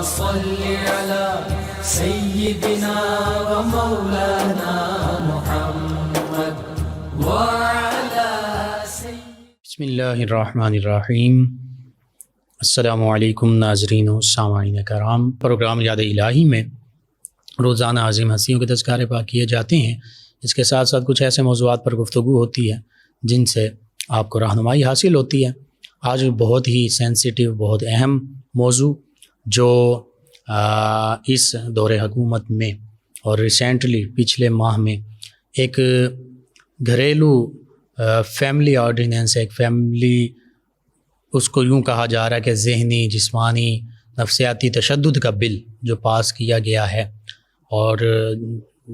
صل على سيدنا ومولانا محمد وعلى بسم اللہ الرحمن الرحیم۔ السلام علیکم ناظرین و سامعین کرام۔ پروگرام یاد الہی میں روزانہ عظیم ہستیوں کے تذکارے پاک کیے جاتے ہیں۔ اس کے ساتھ ساتھ کچھ ایسے موضوعات پر گفتگو ہوتی ہے جن سے آپ کو رہنمائی حاصل ہوتی ہے۔ آج بہت ہی سینسیٹیو، بہت اہم موضوع جو اس دور حکومت میں اور ریسنٹلی پچھلے ماہ میں ایک گھریلو فیملی آرڈیننس، ایک فیملی، اس کو یوں کہا جا رہا ہے کہ ذہنی، جسمانی، نفسیاتی تشدد کا بل جو پاس کیا گیا ہے اور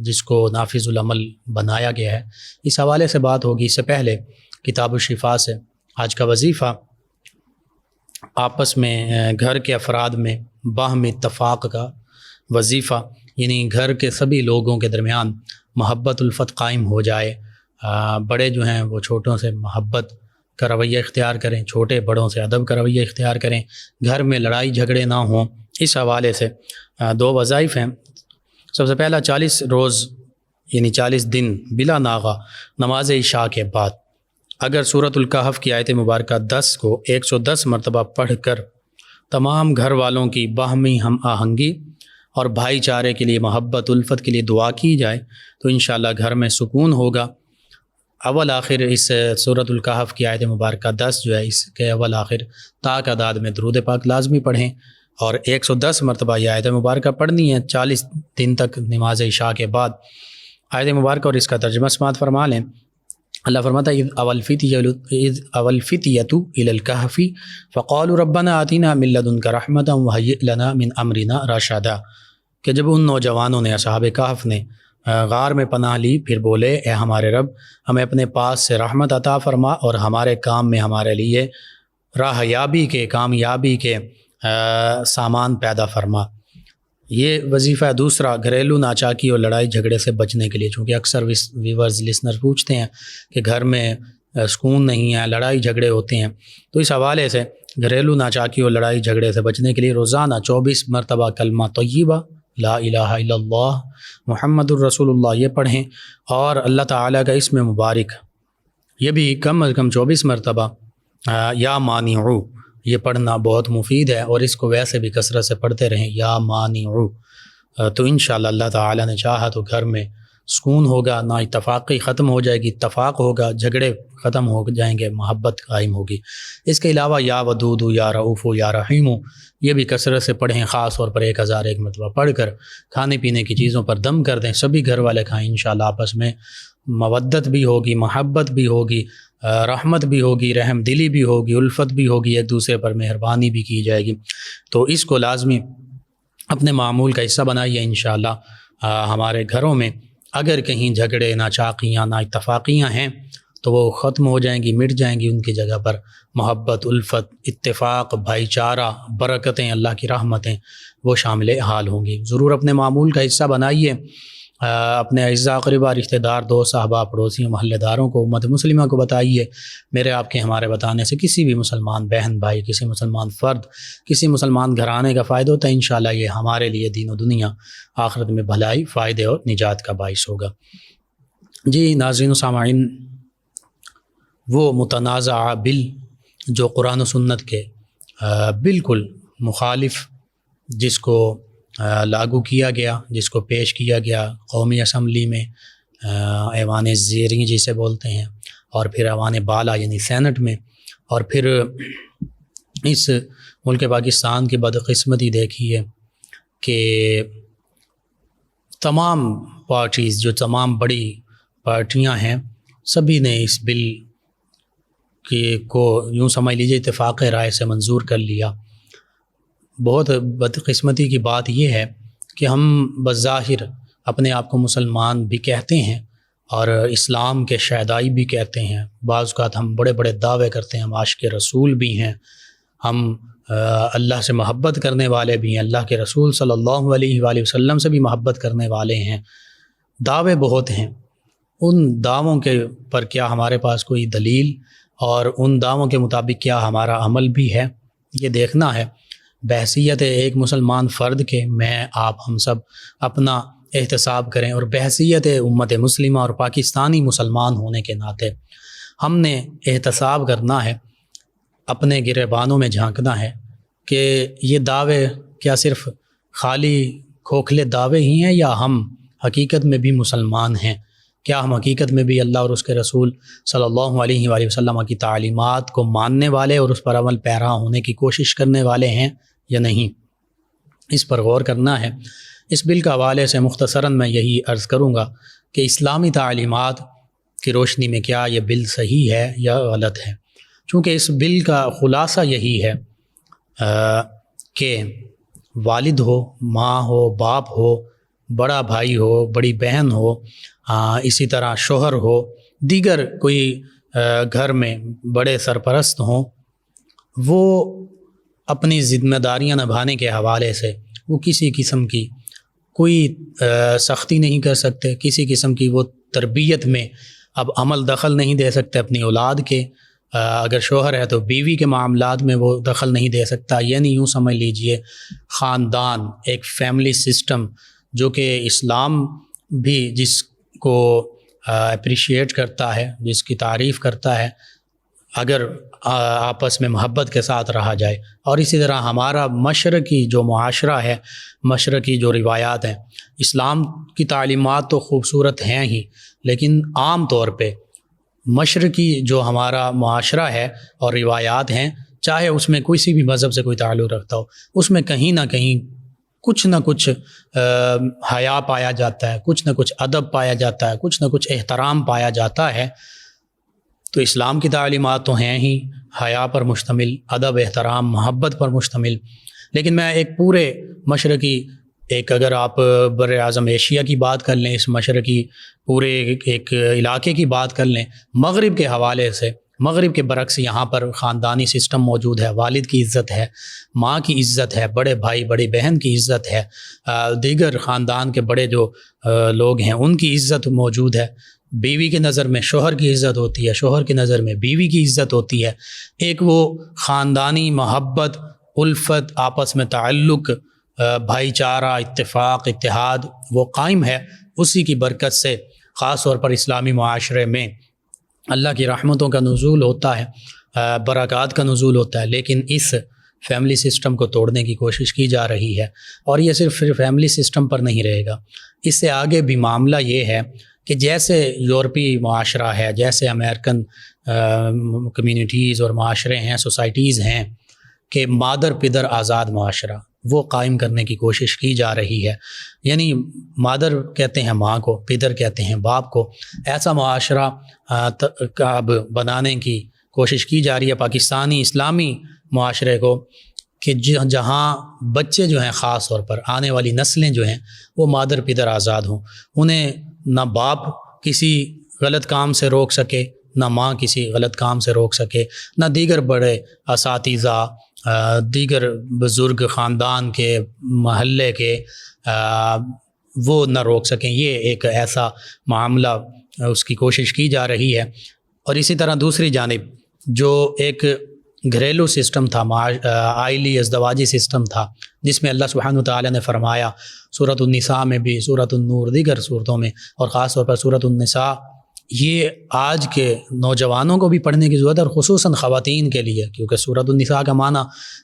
جس کو نافذ العمل بنایا گیا ہے، اس حوالے سے بات ہوگی۔ اس سے پہلے کتاب الشفا سے آج کا وظیفہ آپس میں گھر کے افراد میں باہمی اتفاق کا وظیفہ، یعنی گھر کے سبھی لوگوں کے درمیان محبت الفت قائم ہو جائے۔ بڑے جو ہیں وہ چھوٹوں سے محبت کا رویہ اختیار کریں، چھوٹے بڑوں سے ادب کا رویہ اختیار کریں، گھر میں لڑائی جھگڑے نہ ہوں۔ اس حوالے سے دو وظائف ہیں۔ سب سے پہلا 40 روز یعنی 40 دن بلا ناغہ نماز عشاء کے بعد اگر سورۃ الکہف کی آیت مبارکہ 10 کو 110 مرتبہ پڑھ کر تمام گھر والوں کی باہمی ہم آہنگی اور بھائی چارے کے لیے، محبت الفت کے لیے دعا کی جائے تو انشاءاللہ گھر میں سکون ہوگا۔ اول آخر اس سورۃ الکہف کی آیت مبارکہ 10 جو ہے، اس کے اول آخر تا تعداد میں درود پاک لازمی پڑھیں اور 110 مرتبہ یہ آیت مبارکہ پڑھنی ہے 40 دن تک نماز عشاء کے بعد۔ آیت مبارکہ اور اس کا ترجمہ سماعت فرما لیں۔ اللہ فرماتا ہے اذ اول فتیۃ الی الکہف فقالوا ربنا آتنا من لدنک رحمۃ وہیئ لنا من امرنا رشدا، کہ جب ان نوجوانوں نے، اصحاب کہف نے غار میں پناہ لی، پھر بولے اے ہمارے رب، ہمیں اپنے پاس سے رحمت عطا فرما اور ہمارے کام میں ہمارے لیے راہ یابی کے، کامیابی کے سامان پیدا فرما۔ یہ وظیفہ ہے۔ دوسرا، گھریلو ناچاکی اور لڑائی جھگڑے سے بچنے کے لیے، چونکہ اکثر ویورز لسنر پوچھتے ہیں کہ گھر میں سکون نہیں ہے، لڑائی جھگڑے ہوتے ہیں، تو اس حوالے سے گھریلو ناچاکی اور لڑائی جھگڑے سے بچنے کے لیے روزانہ 24 مرتبہ کلمہ طیبہ لا الہ الا اللہ محمد الرسول اللہ یہ پڑھیں، اور اللہ تعالیٰ کا اسم مبارک یہ بھی کم از کم 24 مرتبہ یا مانعو یہ پڑھنا بہت مفید ہے، اور اس کو ویسے بھی کثرت سے پڑھتے رہیں، یا مانعو، تو انشاءاللہ اللہ تعالیٰ نے چاہا تو گھر میں سکون ہوگا، نا اتفاقی ختم ہو جائے گی، اتفاق ہوگا، جھگڑے ختم ہو جائیں گے، محبت قائم ہوگی۔ اس کے علاوہ یا ودود یا رؤوف یا رحیم یہ بھی کثرت سے پڑھیں، خاص طور پر 1001 مرتبہ پڑھ کر کھانے پینے کی چیزوں پر دم کر دیں، سبھی گھر والے کھائیں، انشاءاللہ آپس میں مودت بھی ہوگی، محبت بھی ہوگی، رحمت بھی ہوگی، رحم دلی بھی ہوگی، الفت بھی ہوگی، ایک دوسرے پر مہربانی بھی کی جائے گی۔ تو اس کو لازمی اپنے معمول کا حصہ بنائیے۔ انشاءاللہ ہمارے گھروں میں اگر کہیں جھگڑے، ناچاقیاں، نا اتفاقیاں ہیں تو وہ ختم ہو جائیں گی، مٹ جائیں گی، ان کی جگہ پر محبت، الفت، اتفاق، بھائی چارہ، برکتیں، اللہ کی رحمتیں وہ شامل حال ہوں گی۔ ضرور اپنے معمول کا حصہ بنائیے، اپنے اعزاء اقربا، رشتہ دار، دوست، احباب، پڑوسیوں، محلے داروں کو، امت مسلمہ کو بتائیے۔ میرے آپ کے ہمارے بتانے سے کسی بھی مسلمان بہن بھائی، کسی مسلمان فرد، کسی مسلمان گھرانے کا فائدہ ہوتا ہے، انشاءاللہ یہ ہمارے لیے دین و دنیا آخرت میں بھلائی، فائدے اور نجات کا باعث ہوگا۔ جی ناظرین و سامعین، وہ متنازع بل جو قرآن و سنت کے بالکل مخالف، جس کو لاگو کیا گیا، جس کو پیش کیا گیا قومی اسمبلی میں، ایوان زیریں جسے بولتے ہیں، اور پھر ایوان بالا یعنی سینٹ میں، اور پھر اس ملک پاکستان کی بدقسمتی دیکھیے کہ تمام پارٹیز، جو تمام بڑی پارٹیاں ہیں، سبھی نے اس بل کو یوں سمجھ لیجیے اتفاق رائے سے منظور کر لیا۔ بہت بدقسمتی کی بات یہ ہے کہ ہم بظاہر اپنے آپ کو مسلمان بھی کہتے ہیں اور اسلام کے شیدائی بھی کہتے ہیں، بعض اوقات ہم بڑے بڑے دعوے کرتے ہیں، ہم عاشق رسول بھی ہیں، ہم اللہ سے محبت کرنے والے بھی ہیں، اللہ کے رسول صلی اللہ علیہ وآلہ وسلم سے بھی محبت کرنے والے ہیں، دعوے بہت ہیں۔ ان دعووں کے پر کیا ہمارے پاس کوئی دلیل، اور ان دعووں کے مطابق کیا ہمارا عمل بھی ہے، یہ دیکھنا ہے۔ بحیثیت ایک مسلمان فرد کے میں آپ ہم سب اپنا احتساب کریں، اور بحیثیت امت مسلمہ اور پاکستانی مسلمان ہونے کے ناطے ہم نے احتساب کرنا ہے، اپنے گریبانوں میں جھانکنا ہے کہ یہ دعوے کیا صرف خالی کھوکھلے دعوے ہی ہیں، یا ہم حقیقت میں بھی مسلمان ہیں؟ کیا ہم حقیقت میں بھی اللہ اور اس کے رسول صلی اللہ علیہ وآلہ وسلم کی تعلیمات کو ماننے والے اور اس پر عمل پیرا ہونے کی کوشش کرنے والے ہیں یا نہیں؟ اس پر غور کرنا ہے۔ اس بل کا حوالے سے مختصراً میں یہی عرض کروں گا کہ اسلامی تعلیمات کی روشنی میں کیا یہ بل صحیح ہے یا غلط ہے، چونکہ اس بل کا خلاصہ یہی ہے کہ والد ہو، ماں ہو، باپ ہو، بڑا بھائی ہو، بڑی بہن ہو، اسی طرح شوہر ہو، دیگر کوئی گھر میں بڑے سرپرست ہوں، وہ اپنی ذمہ داریاں نبھانے کے حوالے سے وہ کسی قسم کی کوئی سختی نہیں کر سکتے، کسی قسم کی وہ تربیت میں اب عمل دخل نہیں دے سکتے اپنی اولاد کے۔ اگر شوہر ہے تو بیوی کے معاملات میں وہ دخل نہیں دے سکتا، یعنی یوں سمجھ لیجئے خاندان، ایک فیملی سسٹم جو کہ اسلام بھی جس کو اپریشیٹ کرتا ہے، جس کی تعریف کرتا ہے، اگر آپس میں محبت کے ساتھ رہا جائے۔ اور اسی طرح ہمارا مشرقی جو معاشرہ ہے، مشرقی جو روایات ہیں، اسلام کی تعلیمات تو خوبصورت ہیں ہی، لیکن عام طور پہ مشرقی جو ہمارا معاشرہ ہے اور روایات ہیں، چاہے اس میں کسی بھی مذہب سے کوئی تعلق رکھتا ہو، اس میں کہیں نہ کہیں کچھ نہ کچھ حیا پایا جاتا ہے، کچھ نہ کچھ ادب پایا جاتا ہے، کچھ نہ کچھ احترام پایا جاتا ہے۔ تو اسلام کی تعلیمات تو ہیں ہی حیا پر مشتمل، ادب، احترام، محبت پر مشتمل، لیکن میں ایک پورے مشرقی اگر آپ بر اعظم ایشیا کی بات کر لیں، اس مشرقی پورے ایک علاقے کی بات کر لیں، مغرب کے حوالے سے، مغرب کے برعکس یہاں پر خاندانی سسٹم موجود ہے، والد کی عزت ہے، ماں کی عزت ہے، بڑے بھائی بڑی بہن کی عزت ہے، دیگر خاندان کے بڑے جو لوگ ہیں ان کی عزت موجود ہے، بیوی کے نظر میں شوہر کی عزت ہوتی ہے، شوہر کی نظر میں بیوی کی عزت ہوتی ہے، ایک وہ خاندانی محبت، الفت، آپس میں تعلق، بھائی چارہ، اتفاق، اتحاد وہ قائم ہے۔ اسی کی برکت سے خاص طور پر اسلامی معاشرے میں اللہ کی رحمتوں کا نزول ہوتا ہے، برکات کا نزول ہوتا ہے، لیکن اس فیملی سسٹم کو توڑنے کی کوشش کی جا رہی ہے۔ اور یہ صرف فیملی سسٹم پر نہیں رہے گا، اس سے آگے بھی معاملہ یہ ہے کہ جیسے یورپی معاشرہ ہے، جیسے امریکن کمیونٹیز اور معاشرے ہیں، سوسائٹیز ہیں، کہ مادر پدر آزاد معاشرہ وہ قائم کرنے کی کوشش کی جا رہی ہے، یعنی مادر کہتے ہیں ماں کو، پدر کہتے ہیں باپ کو، ایسا معاشرہ اب بنانے کی کوشش کی جا رہی ہے پاکستانی اسلامی معاشرے کو، کہ جہاں بچے جو ہیں، خاص طور پر آنے والی نسلیں جو ہیں، وہ مادر پدر آزاد ہوں، انہیں نہ باپ کسی غلط کام سے روک سکے، نہ ماں کسی غلط کام سے روک سکے، نہ دیگر بڑے اساتذہ، دیگر بزرگ خاندان کے، محلے کے، وہ نہ روک سکیں۔ یہ ایک ایسا معاملہ اس کی کوشش کی جا رہی ہے۔ اور اسی طرح دوسری جانب جو ایک گھریلو سسٹم تھا، آئلی ازدواجی سسٹم تھا، جس میں اللہ سبحانہ وتعالیٰ نے فرمایا سورۃ النساء میں بھی، سورۃ النور، دیگر صورتوں میں، اور خاص طور پر سورۃ النساء، یہ آج کے نوجوانوں کو بھی پڑھنے کی ضرورت ہے، اور خصوصاً خواتین کے لیے، کیونکہ سورۃ النساء کا معنی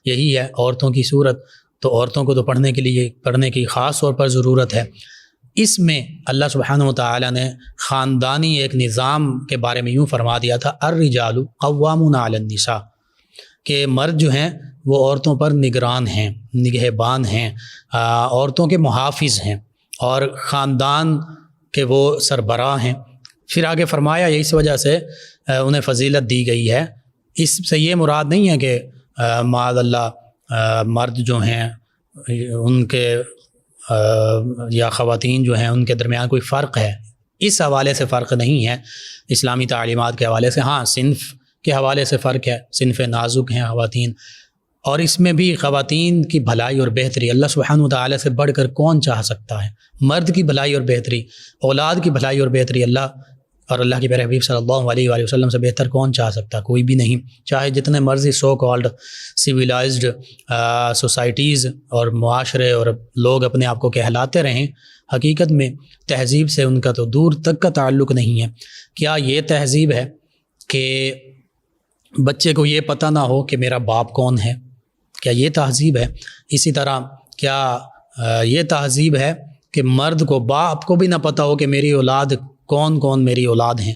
یہی ہے عورتوں کی صورت، تو عورتوں کو تو پڑھنے کی خاص طور پر ضرورت ہے۔ اس میں اللہ سبحانہ وتعالیٰ نے خاندانی ایک نظام کے بارے میں یوں فرما دیا تھا، الرجال قوامون علی النساء، کہ مرد جو ہیں وہ عورتوں پر نگران ہیں، نگہبان ہیں، عورتوں کے محافظ ہیں، اور خاندان کے وہ سربراہ ہیں۔ پھر آگے فرمایا اس وجہ سے انہیں فضیلت دی گئی ہے۔ اس سے یہ مراد نہیں ہے کہ معاذ اللہ مرد جو ہیں ان کے یا خواتین جو ہیں ان کے درمیان کوئی فرق ہے، اس حوالے سے فرق نہیں ہے اسلامی تعلیمات کے حوالے سے۔ ہاں، صنف کے حوالے سے فرق ہے، صنف نازک ہیں خواتین، اور اس میں بھی خواتین کی بھلائی اور بہتری اللہ سبحانہ وتعالی سے بڑھ کر کون چاہ سکتا ہے؟ مرد کی بھلائی اور بہتری، اولاد کی بھلائی اور بہتری اللہ اور اللہ کے پیارے حبیب صلی اللہ علیہ وآلہ وسلم سے بہتر کون چاہ سکتا؟ کوئی بھی نہیں. چاہے جتنے مرضی سو کالڈ سویلائزڈ سوسائٹیز اور معاشرے اور لوگ اپنے آپ کو کہلاتے رہیں، حقیقت میں تہذیب سے ان کا تو دور تک کا تعلق نہیں ہے. کیا یہ تہذیب ہے کہ بچے کو یہ پتہ نہ ہو کہ میرا باپ کون ہے؟ کیا یہ تہذیب ہے؟ اسی طرح کیا یہ تہذیب ہے کہ مرد کو، باپ کو بھی نہ پتہ ہو کہ میری اولاد کون کون میری اولاد ہیں؟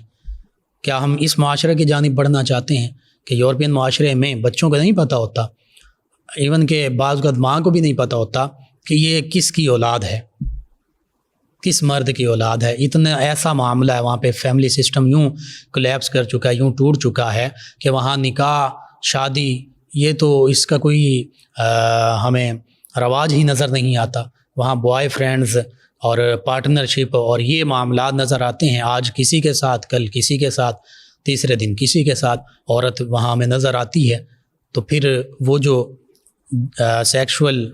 کیا ہم اس معاشرے کی جانب بڑھنا چاہتے ہیں کہ یورپین معاشرے میں بچوں کو نہیں پتہ ہوتا، ایون کہ بعض اوقات ماں کو بھی نہیں پتہ ہوتا کہ یہ کس کی اولاد ہے، کس مرد کی اولاد ہے؟ اتنا ایسا معاملہ ہے وہاں پہ، فیملی سسٹم یوں کولیپس کر چکا ہے، یوں ٹوٹ چکا ہے کہ وہاں نکاح شادی یہ تو اس کا کوئی ہمیں رواج ہی نظر نہیں آتا. وہاں بوائے فرینڈز اور پارٹنرشپ اور یہ معاملات نظر آتے ہیں. آج کسی کے ساتھ، کل کسی کے ساتھ، تیسرے دن کسی کے ساتھ عورت وہاں ہمیں نظر آتی ہے. تو پھر وہ جو سیکشول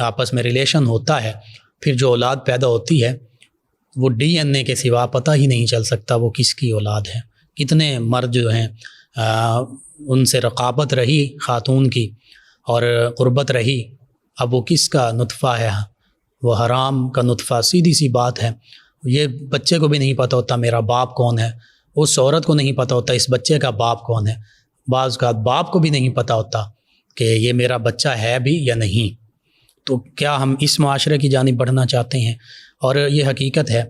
آپس میں ریلیشن ہوتا ہے، پھر جو اولاد پیدا ہوتی ہے وہ ڈی این اے کے سوا پتہ ہی نہیں چل سکتا وہ کس کی اولاد ہے. کتنے مرد جو ہیں ان سے رقابت رہی خاتون کی اور قربت رہی، اب وہ کس کا نطفہ ہے؟ وہ حرام کا نطفہ. سیدھی سی بات ہے. یہ بچے کو بھی نہیں پتہ ہوتا میرا باپ کون ہے، اس عورت کو نہیں پتہ ہوتا اس بچے کا باپ کون ہے، بعض کا باپ کو بھی نہیں پتہ ہوتا کہ یہ میرا بچہ ہے بھی یا نہیں. تو کیا ہم اس معاشرے کی جانب بڑھنا چاہتے ہیں؟ اور یہ حقیقت ہے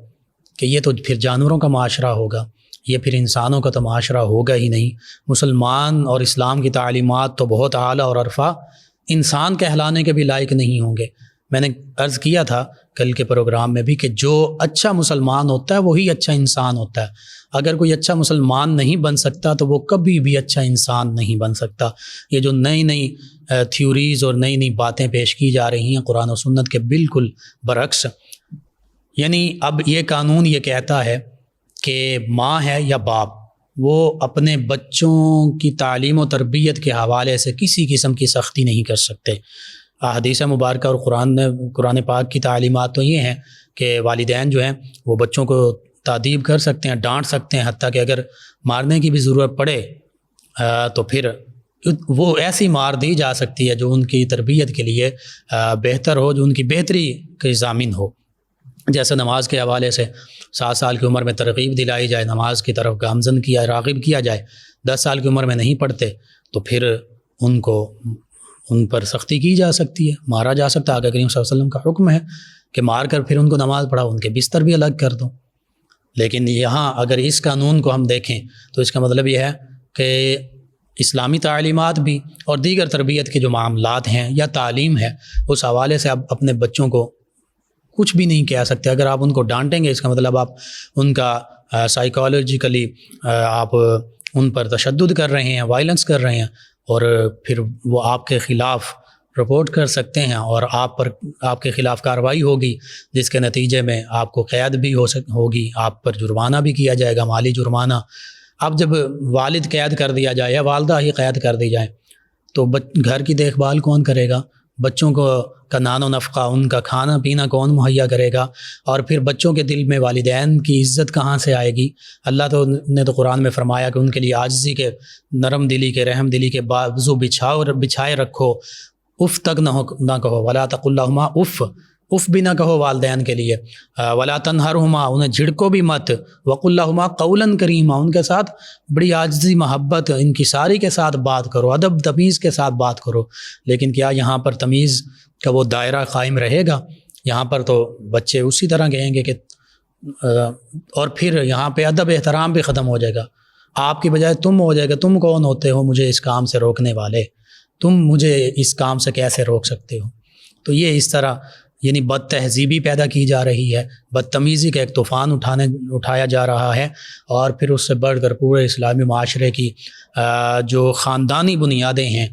کہ یہ تو پھر جانوروں کا معاشرہ ہوگا، یہ پھر انسانوں کا تو معاشرہ ہوگا ہی نہیں. مسلمان اور اسلام کی تعلیمات تو بہت اعلیٰ اور عرفہ، انسان کہلانے کے بھی لائق نہیں ہوں گے. میں نے عرض کیا تھا کل کے پروگرام میں بھی کہ جو اچھا مسلمان ہوتا ہے وہی اچھا انسان ہوتا ہے. اگر کوئی اچھا مسلمان نہیں بن سکتا تو وہ کبھی بھی اچھا انسان نہیں بن سکتا. یہ جو نئی نئی تھیوریز اور نئی نئی باتیں پیش کی جا رہی ہیں قرآن و سنت کے بالکل برعکس، یعنی اب یہ قانون یہ کہتا ہے کہ ماں ہے یا باپ، وہ اپنے بچوں کی تعلیم و تربیت کے حوالے سے کسی قسم کی سختی نہیں کر سکتے. حدیث مبارکہ اور قرآن پاک کی تعلیمات تو یہ ہیں کہ والدین جو ہیں وہ بچوں کو تادیب کر سکتے ہیں، ڈانٹ سکتے ہیں، حتیٰ کہ اگر مارنے کی بھی ضرورت پڑے تو پھر وہ ایسی مار دی جا سکتی ہے جو ان کی تربیت کے لیے بہتر ہو، جو ان کی بہتری کی ضامن ہو. جیسے نماز کے حوالے سے 7 سال کی عمر میں ترغیب دلائی جائے، نماز کی طرف گامزن کیا، راغب کیا جائے. 10 سال کی عمر میں نہیں پڑھتے تو پھر ان پر سختی کی جا سکتی ہے، مارا جا سکتا ہے. آقا کریم صلی اللہ علیہ وسلم کا حکم ہے کہ مار کر پھر ان کو نماز پڑھاؤ، ان کے بستر بھی الگ کر دو. لیکن یہاں اگر اس قانون کو ہم دیکھیں تو اس کا مطلب یہ ہے کہ اسلامی تعلیمات بھی اور دیگر تربیت کے جو معاملات ہیں یا تعلیم ہے اس حوالے سے آپ اپنے بچوں کو کچھ بھی نہیں کہہ سکتے. اگر آپ ان کو ڈانٹیں گے اس کا مطلب آپ ان کا سائیکالوجیکلی آپ ان پر تشدد کر رہے ہیں، وائلنس کر رہے ہیں، اور پھر وہ آپ کے خلاف رپورٹ کر سکتے ہیں اور آپ کے خلاف کارروائی ہوگی، جس کے نتیجے میں آپ کو قید بھی ہوگی، آپ پر جرمانہ بھی کیا جائے گا، مالی جرمانہ. اب جب والد قید کر دیا جائے یا والدہ ہی قید کر دی جائے تو گھر کی دیکھ بھال کون کرے گا؟ بچوں کا نان و نفقہ، ان کا کھانا پینا کون مہیا کرے گا؟ اور پھر بچوں کے دل میں والدین کی عزت کہاں سے آئے گی؟ اللہ نے تو قرآن میں فرمایا کہ ان کے لیے عاجزی کے، نرم دلی کے، رحم دلی کے بازو بچھائے رکھو. اف تک نہ کہو، ولا تقل لہما اف، اف بھی نہ کہو والدین کے لیے. ولا تنہرہما، انہیں جھڑکو بھی مت. وقل لہما قولا کریما، ان کے ساتھ بڑی عاجزی، محبت، انکساری کے ساتھ بات کرو، ادب تمیز کے ساتھ بات کرو. لیکن کیا یہاں پر تمیز کا وہ دائرہ قائم رہے گا؟ یہاں پر تو بچے اسی طرح کہیں گے کہ اور پھر یہاں پہ ادب احترام بھی ختم ہو جائے گا. آپ کی بجائے تم ہو جائے گا. تم کون ہوتے ہو مجھے اس کام سے روکنے والے؟ تم مجھے اس کام سے کیسے روک سکتے ہو؟ تو یہ اس طرح یعنی بد تہذیبی پیدا کی جا رہی ہے، بدتمیزی کا ایک طوفان اٹھایا جا رہا ہے. اور پھر اس سے بڑھ کر پورے اسلامی معاشرے کی جو خاندانی بنیادیں ہیں،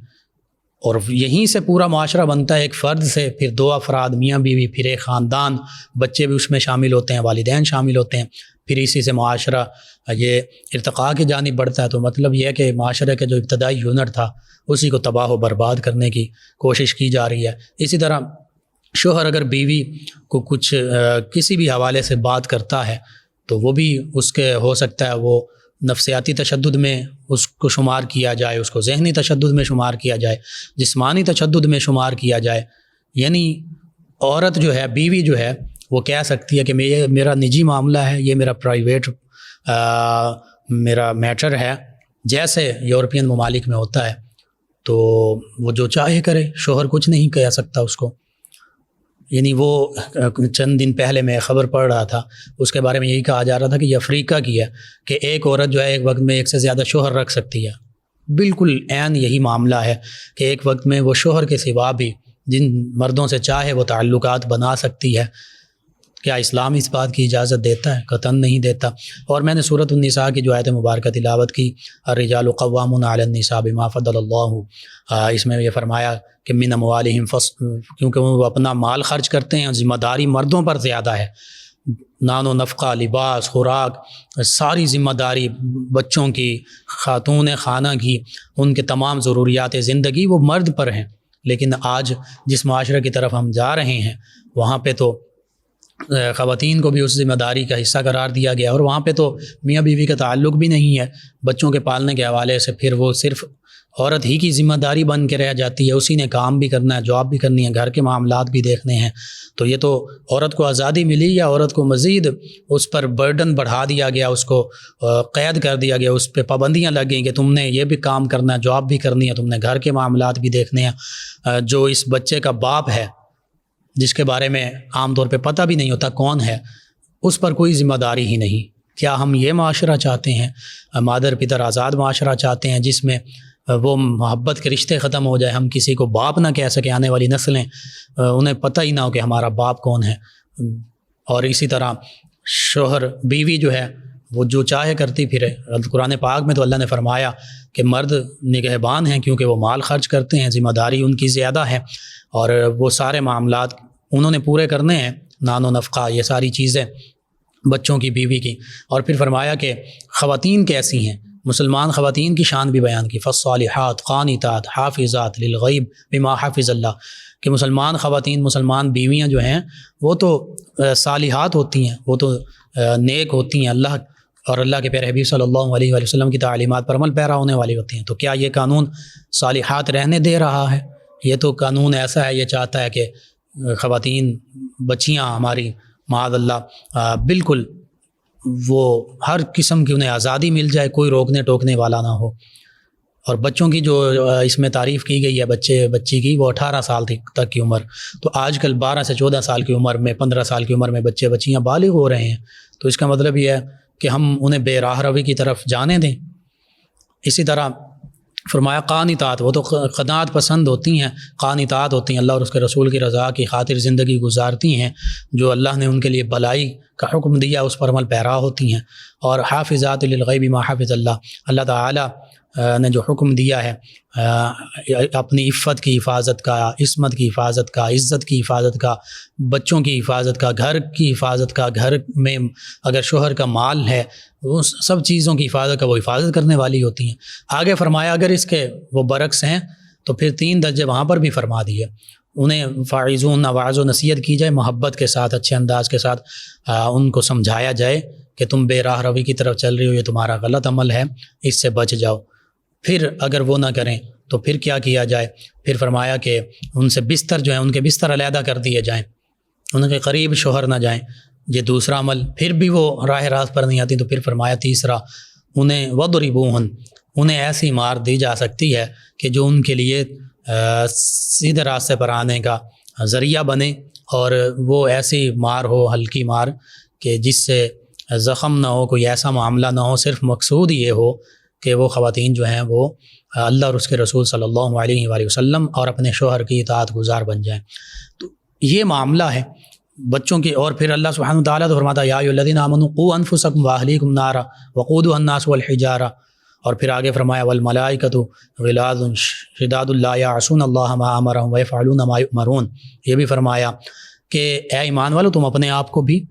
اور یہیں سے پورا معاشرہ بنتا ہے، ایک فرد سے پھر 2 افراد، میاں بیوی، پھر ایک خاندان، بچے بھی اس میں شامل ہوتے ہیں، والدین شامل ہوتے ہیں، پھر اسی سے معاشرہ یہ ارتقاء کی جانب بڑھتا ہے. تو مطلب یہ ہے کہ معاشرے کا جو ابتدائی یونٹ تھا اسی کو تباہ و برباد کرنے کی کوشش کی جا رہی ہے. اسی طرح شوہر اگر بیوی کو کچھ کسی بھی حوالے سے بات کرتا ہے تو وہ بھی اس کے ہو سکتا ہے وہ نفسیاتی تشدد میں اس کو شمار کیا جائے، اس کو ذہنی تشدد میں شمار کیا جائے، جسمانی تشدد میں شمار کیا جائے۔ یعنی عورت جو ہے، بیوی جو ہے، وہ کہہ سکتی ہے کہ میرا نجی معاملہ ہے، یہ میرا پرائیویٹ میرا میٹر ہے، جیسے یورپین ممالک میں ہوتا ہے، تو وہ جو چاہے کرے، شوہر کچھ نہیں کہہ سکتا اس کو۔ یعنی وہ چند دن پہلے میں خبر پڑھ رہا تھا، اس کے بارے میں یہی کہا جا رہا تھا کہ یہ افریقہ کی ہے کہ ایک عورت جو ہے ایک وقت میں ایک سے زیادہ شوہر رکھ سکتی ہے۔ بالکل عین یہی معاملہ ہے کہ ایک وقت میں وہ شوہر کے سوا بھی جن مردوں سے چاہے وہ تعلقات بنا سکتی ہے۔ کیا اسلام اس بات کی اجازت دیتا ہے؟ قطعاً نہیں دیتا۔ اور میں نے سورۃ النساء کی جو آیت مبارکہ تلاوت کی، الرجال قوامون علی النساء بما فضل اللہ، اس میں یہ فرمایا کہ من اموالہم کیونکہ وہ اپنا مال خرچ کرتے ہیں، ذمہ داری مردوں پر زیادہ ہے، نان و نفقہ، لباس، خوراک، ساری ذمہ داری بچوں کی، خاتون خانہ کی، ان کے تمام ضروریات زندگی وہ مرد پر ہیں۔ لیکن آج جس معاشرے کی طرف ہم جا رہے ہیں وہاں پہ تو خواتین کو بھی اس ذمہ داری کا حصہ قرار دیا گیا، اور وہاں پہ تو میاں بیوی کا تعلق بھی نہیں ہے، بچوں کے پالنے کے حوالے سے پھر وہ صرف عورت ہی کی ذمہ داری بن کے رہ جاتی ہے، اسی نے کام بھی کرنا ہے، جاب بھی کرنی ہے، گھر کے معاملات بھی دیکھنے ہیں۔ تو یہ تو عورت کو آزادی ملی یا عورت کو مزید اس پر برڈن بڑھا دیا گیا، اس کو قید کر دیا گیا، اس پہ پابندیاں لگ گئیں کہ تم نے یہ بھی کام کرنا ہے، جاب بھی کرنی ہے، تم نے گھر کے معاملات بھی دیکھنے ہیں۔ جو اس بچے کا باپ ہے، جس کے بارے میں عام طور پہ پتہ بھی نہیں ہوتا کون ہے، اس پر کوئی ذمہ داری ہی نہیں۔ کیا ہم یہ معاشرہ چاہتے ہیں، مادر پتر آزاد معاشرہ چاہتے ہیں جس میں وہ محبت کے رشتے ختم ہو جائے، ہم کسی کو باپ نہ کہہ سکیں، آنے والی نسلیں انہیں پتہ ہی نہ ہو کہ ہمارا باپ کون ہے؟ اور اسی طرح شوہر بیوی جو ہے وہ جو چاہے کرتی پھرے۔ قرآن پاک میں تو اللہ نے فرمایا کہ مرد نگہبان ہیں کیونکہ وہ مال خرچ کرتے ہیں، ذمہ داری ان کی زیادہ ہے، اور وہ سارے معاملات انہوں نے پورے کرنے ہیں، نان و نفقہ، یہ ساری چیزیں بچوں کی، بیوی کی۔ اور پھر فرمایا کہ خواتین کیسی ہیں، مسلمان خواتین کی شان بھی بیان کی، فالصالحات قانتات حافظات للغیب بما حفظ اللہ، کہ مسلمان خواتین، مسلمان بیویاں جو ہیں وہ تو صالحات ہوتی ہیں، وہ تو نیک ہوتی ہیں، اللہ اور اللہ کے پیارے حبیب صلی اللہ علیہ وآلہ وسلم کی تعلیمات پر عمل پیرا ہونے والی ہوتی ہیں۔ تو کیا یہ قانون صالحات رہنے دے رہا ہے؟ یہ تو قانون ایسا ہے، یہ چاہتا ہے کہ خواتین، بچیاں ہماری معاذ اللہ بالکل وہ ہر قسم کی انہیں آزادی مل جائے، کوئی روکنے ٹوکنے والا نہ ہو۔ اور بچوں کی جو اس میں تعریف کی گئی ہے بچی کی، وہ 18 سال تک کی عمر، تو آج کل 12 سے 14 سال کی عمر میں، 15 سال کی عمر میں بچیاں بالغ ہو رہے ہیں۔ تو اس کا مطلب یہ ہے کہ ہم انہیں بے راہ روی کی طرف جانے دیں۔ اسی طرح فرمایا قانتات، وہ تو قناعت پسند ہوتی ہیں، قانتات ہوتی ہیں، اللہ اور اس کے رسول کی رضا کی خاطر زندگی گزارتی ہیں، جو اللہ نے ان کے لیے بھلائی کا حکم دیا اس پر عمل پیرا ہوتی ہیں۔ اور حافظات للغیب ما حفظ اللہ، اللہ تعالیٰ نے جو حکم دیا ہے اپنی عفت کی حفاظت کا، عصمت کی حفاظت کا، عزت کی حفاظت کا، بچوں کی حفاظت کا، گھر کی حفاظت کا، گھر میں اگر شوہر کا مال ہے وہ سب چیزوں کی حفاظت کا وہ حفاظت کرنے والی ہوتی ہیں۔ آگے فرمایا اگر اس کے وہ برعکس ہیں تو پھر 3 درجے وہاں پر بھی فرما دیے، انہیں فاعظون، واعظ و نصیحت کی جائے، محبت کے ساتھ، اچھے انداز کے ساتھ ان کو سمجھایا جائے کہ تم بے راہ روی کی طرف چل رہی ہو، یہ تمہارا غلط عمل ہے، اس سے بچ جاؤ۔ پھر اگر وہ نہ کریں تو پھر کیا کیا جائے؟ پھر فرمایا کہ ان سے بستر جو ہیں، ان کے بستر علیحدہ کر دیے جائیں، ان کے قریب شوہر نہ جائیں۔ یہ دوسرا عمل، پھر بھی وہ راہ راست پر نہیں آتی تو پھر فرمایا تیسرا، انہیں وضربوہن، انہیں ایسی مار دی جا سکتی ہے کہ جو ان کے لیے سیدھے راستے پر آنے کا ذریعہ بنے، اور وہ ایسی مار ہو، ہلکی مار، کہ جس سے زخم نہ ہو، کوئی ایسا معاملہ نہ ہو، صرف مقصود یہ ہو کہ وہ خواتین جو ہیں وہ اللہ اور اس کے رسول صلی اللہ علیہ وآلہ وسلم اور اپنے شوہر کی اطاعت گزار بن جائیں۔ تو یہ معاملہ ہے بچوں کی۔ اور پھر اللہ سبحانہ وتعالیٰ تو فرماتا ہے یا ایھا الذین آمنوا قوا انفسکم واہلیکم نارا وقودھا الناس والحجارہ، اور پھر آگے فرمایا والملائکۃ غلاظ شداد لا یعصون اللہ ما امرہم ویفعلون ما یؤمرون۔ یہ بھی فرمایا کہ اے ایمان والو، تم اپنے آپ کو بھی،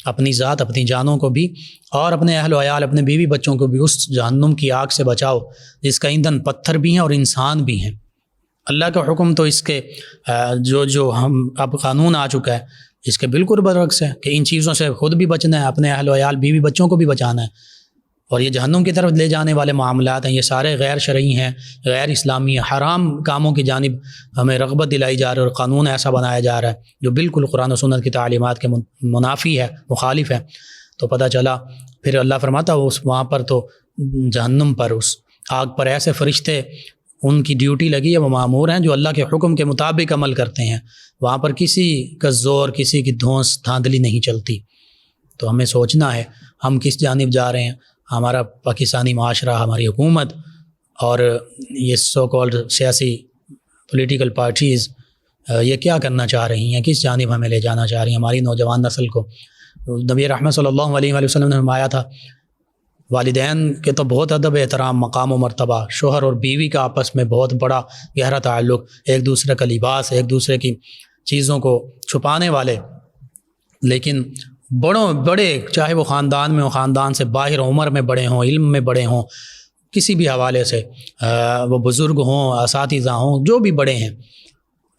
اپنی ذات، اپنی جانوں کو بھی، اور اپنے اہل و عیال، اپنے بیوی بچوں کو بھی اس جہنم کی آگ سے بچاؤ جس کا ایندھن پتھر بھی ہیں اور انسان بھی ہیں۔ اللہ کا حکم تو اس کے جو ہم اب قانون آ چکا ہے اس کے بالکل برعکس ہے کہ ان چیزوں سے خود بھی بچنا ہے، اپنے اہل و عیال بیوی بچوں کو بھی بچانا ہے، اور یہ جہنم کی طرف لے جانے والے معاملات ہیں، یہ سارے غیر شرعی ہیں، غیر اسلامی ہیں، حرام کاموں کی جانب ہمیں رغبت دلائی جا رہی ہے، اور قانون ایسا بنایا جا رہا ہے جو بالکل قرآن و سنت کی تعلیمات کے منافی ہے، مخالف ہے۔ تو پتہ چلا پھر اللہ فرماتا اس وہاں پر تو جہنم پر، اس آگ پر ایسے فرشتے ان کی ڈیوٹی لگی ہے، وہ مامور ہیں جو اللہ کے حکم کے مطابق عمل کرتے ہیں، وہاں پر کسی کا زور، کسی کی دھونس دھاندلی نہیں چلتی۔ تو ہمیں سوچنا ہے ہم کس جانب جا رہے ہیں، ہمارا پاکستانی معاشرہ، ہماری حکومت اور یہ سو کالڈ سیاسی پولیٹیکل پارٹیز یہ کیا کرنا چاہ رہی ہیں، کس جانب ہمیں لے جانا چاہ رہی ہیں ہماری نوجوان نسل کو۔ نبی رحمت صلی اللہ علیہ وآلہ وسلم نے فرمایا تھا والدین کے تو بہت ادب احترام، مقام و مرتبہ، شوہر اور بیوی کا آپس میں بہت بڑا گہرا تعلق، ایک دوسرے کا لباس، ایک دوسرے کی چیزوں کو چھپانے والے، لیکن بڑے چاہے وہ خاندان میں ہوں، خاندان سے باہر عمر میں بڑے ہوں، علم میں بڑے ہوں، کسی بھی حوالے سے وہ بزرگ ہوں، اساتذہ ہوں، جو بھی بڑے ہیں،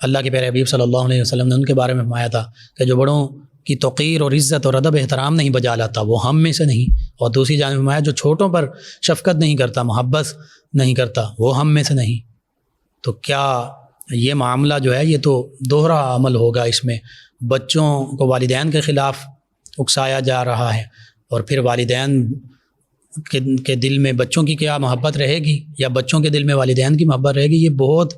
اللہ کے پیارے حبیب صلی اللہ علیہ وسلم نے ان کے بارے میں فرمایا تھا کہ جو بڑوں کی توقیر اور عزت اور ادب احترام نہیں بجا لاتا وہ ہم میں سے نہیں، اور دوسری جانب فرمایا جو چھوٹوں پر شفقت نہیں کرتا، محبت نہیں کرتا، وہ ہم میں سے نہیں۔ تو کیا یہ معاملہ جو ہے یہ تو دوہرا عمل ہوگا، اس میں بچوں کو والدین کے خلاف اکسایا جا رہا ہے، اور پھر والدین کے دل میں بچوں کی کیا محبت رہے گی، یا بچوں کے دل میں والدین کی محبت رہے گی۔ یہ بہت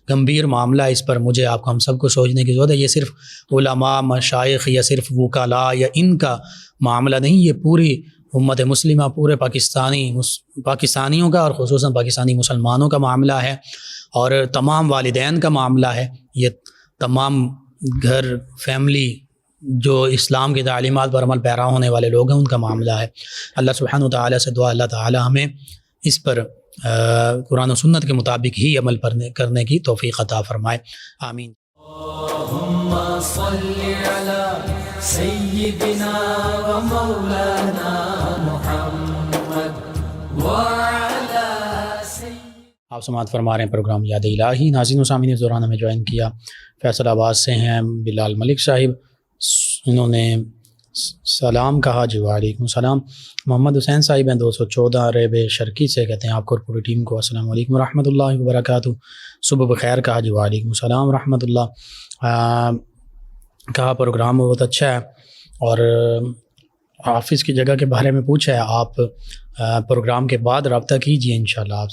گمبھیر معاملہ ہے، اس پر مجھے آپ کو ہم سب کو سوچنے کی ضرورت ہے۔ یہ صرف علماء، مشائخ یا صرف وکلاء یا ان کا معاملہ نہیں، یہ پوری امت مسلمہ، پورے پاکستانیوں کا اور خصوصاً پاکستانی مسلمانوں کا معاملہ ہے، اور تمام والدین کا معاملہ ہے، یہ تمام گھر فیملی جو اسلام کی تعلیمات پر عمل پیرا ہونے والے لوگ ہیں ان کا معاملہ ہے۔ اللہ سبحانہ وتعالی سے دعا اللہ تعالی ہمیں اس پر قرآن و سنت کے مطابق ہی عمل کرنے کی توفیق عطا فرمائے، آمین۔ اللہم صلی علی سیدنا و مولانا محمد وعلی آپ سماعت فرما رہے ہیں پروگرام یاد الہی۔ ناظرین و سامعین، اس دوران ہمیں جوائن کیا فیصل آباد سے ہیں بلال ملک صاحب، انہوں نے سلام کہا۔ جی وعلیکم السلام۔ محمد حسین صاحب ہیں 214 ریب شرکی سے، کہتے ہیں آپ کو اور پوری ٹیم کو السلام علیکم ورحمۃ اللہ وبرکاتہ، صبح بخیر کہا۔ جی وعلیکم السلام ورحمۃ اللہ۔ کہا پروگرام بہت اچھا ہے، اور آفس کی جگہ کے بارے میں پوچھا ہے، آپ پروگرام کے بعد رابطہ کیجیے انشاءاللہ، آپ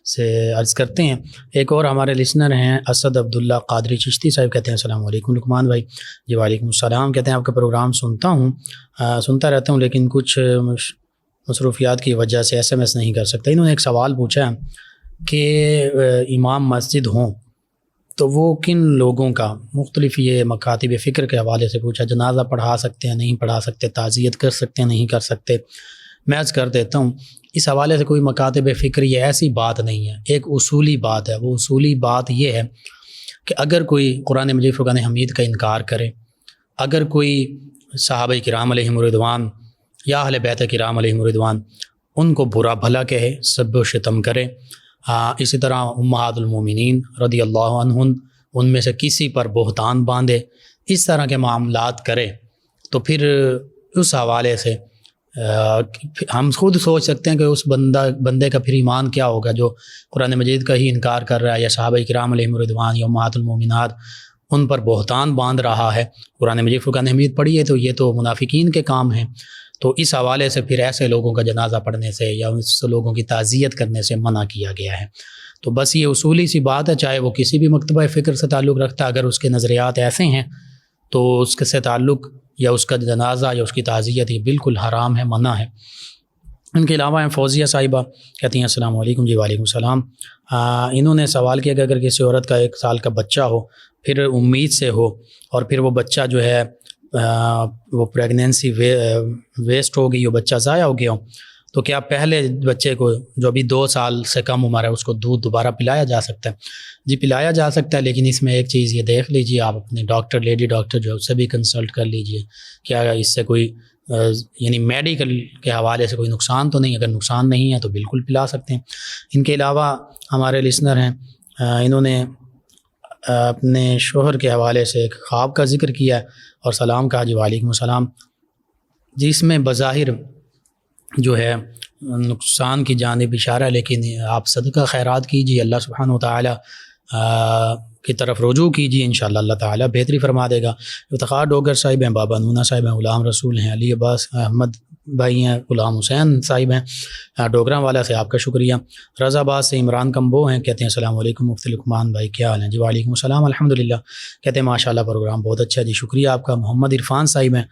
سے عرض کرتے ہیں۔ ایک اور ہمارے لسنر ہیں اسد عبداللہ قادری چشتی صاحب، کہتے ہیں السلام علیکم لقمان بھائی۔ جی وعلیکم السلام۔ کہتے ہیں آپ کا پروگرام سنتا رہتا ہوں، لیکن کچھ مصروفیات کی وجہ سے SMS نہیں کر سکتا۔ انہوں نے ایک سوال پوچھا ہے کہ امام مسجد ہوں تو وہ کن لوگوں کا، مختلف یہ مکاتب فکر کے حوالے سے پوچھا، جنازہ پڑھا سکتے ہیں نہیں پڑھا سکتے، تعزیت کر سکتے ہیں نہیں کر سکتے۔ میں عرض کر دیتا ہوں اس حوالے سے کوئی مکاتب فکر یہ ایسی بات نہیں ہے، ایک اصولی بات ہے۔ وہ اصولی بات یہ ہے کہ اگر کوئی قرآن مجید فرقان حمید کا انکار کرے، اگر کوئی صحابہ کرام علیہم رضوان یا اہل بیت کرام علیہم رضوان ان کو برا بھلا کہے، سب و شتم کرے، اسی طرح امہات المومنین رضی اللہ عنہن ان میں سے کسی پر بہتان باندھے، اس طرح کے معاملات کرے، تو پھر اس حوالے سے ہم خود سوچ سکتے ہیں کہ اس بندے کا پھر ایمان کیا ہوگا جو قرآن مجید کا ہی انکار کر رہا ہے، یا صحابہ کرام علیہم رضوان یا امہات المومنات ان پر بہتان باندھ رہا ہے۔ قرآن مجید فرقان حمید پڑھی ہے تو یہ تو منافقین کے کام ہیں، تو اس حوالے سے پھر ایسے لوگوں کا جنازہ پڑھنے سے یا اس لوگوں کی تعزیت کرنے سے منع کیا گیا ہے۔ تو بس یہ اصولی سی بات ہے، چاہے وہ کسی بھی مکتبہ فکر سے تعلق رکھتا ہے، اگر اس کے نظریات ایسے ہیں تو اس کے سے تعلق یا اس کا جنازہ یا اس کی تعزیت یہ بالکل حرام ہے، منع ہے۔ ان کے علاوہ ہیں فوزیہ صاحبہ، کہتی ہیں السلام علیکم۔ جی وعلیکم السلام۔ انہوں نے سوال کیا کہ اگر کسی عورت کا 1 سال کا بچہ ہو، پھر امید سے ہو، اور پھر وہ بچہ جو ہے وہ پریگنینسی ویسٹ ہو گئی، وہ بچہ ضائع ہو گیا ہو، تو کیا پہلے بچے کو جو ابھی 2 سال سے کم عمر ہے اس کو دودھ دوبارہ پلایا جا سکتا ہے؟ جی پلایا جا سکتا ہے، لیکن اس میں ایک چیز یہ دیکھ لیجیے، آپ اپنے ڈاکٹر، لیڈی ڈاکٹر جو ہے اس سے بھی کنسلٹ کر لیجیے، کیا اس سے کوئی یعنی میڈیکل کے حوالے سے کوئی نقصان تو نہیں، اگر نقصان نہیں ہے تو بالکل پلا سکتے ہیں۔ ان کے علاوہ ہمارے لسنر ہیں، انہوں نے اپنے شوہر کے حوالے سے ایک خواب کا ذکر کیا اور سلام کہا جی وعلیکم السلام، جس میں بظاہر جو ہے نقصان کی جانب اشارہ ہے، لیکن آپ صدقہ خیرات کیجیے، اللہ سبحانہ و تعالیٰ کی طرف رجوع کیجیے، انشاءاللہ اللہ تعالیٰ بہتری فرما دے گا۔ افتخار ڈوگر صاحب ہیں، بابا نونا صاحب ہیں، غلام رسول ہیں، علی عباس احمد بھائی ہیں، غلام حسین صاحب ہیں، ڈوگراں والا سے آپ کا شکریہ۔ رضا آباد سے عمران کمبو ہیں، کہتے ہیں السلام علیکم مفتی لقمان بھائی، کیا حال ہیں جی؟ وعلیکم السلام الحمدللہ، کہتے ہیں ماشاءاللہ پروگرام بہت اچھا جی، شکریہ آپ کا۔ محمد عرفان صاحب ہیں،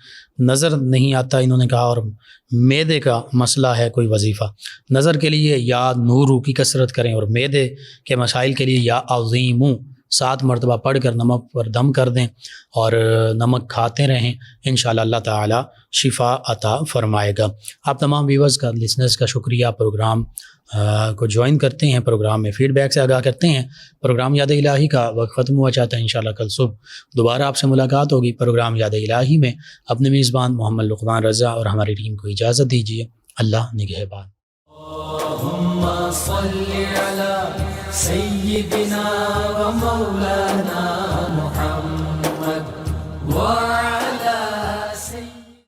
نظر نہیں آتا انہوں نے کہا، اور معدے کا مسئلہ ہے کوئی وظیفہ، نظر کے لیے یا نورو کی کثرت کریں، اور معدے کے مسائل کے لیے یا عظیموں 7 مرتبہ پڑھ کر نمک پر دم کر دیں اور نمک کھاتے رہیں، انشاءاللہ اللہ تعالی شفا عطا فرمائے گا۔ آپ تمام ویورز کا، لسنرز کا شکریہ، پروگرام کو جوائن کرتے ہیں، پروگرام میں فیڈ بیک سے آگاہ کرتے ہیں۔ پروگرام یاد الہی کا وقت ختم ہوا چاہتا ہے، انشاءاللہ کل صبح دوبارہ آپ سے ملاقات ہوگی پروگرام یاد الہی میں۔ اپنے میزبان محمد لقمان رضا اور ہماری ٹیم کو اجازت دیجیے، اللہ نگہبان۔ اللهم صل على سيدنا ومولانا محمد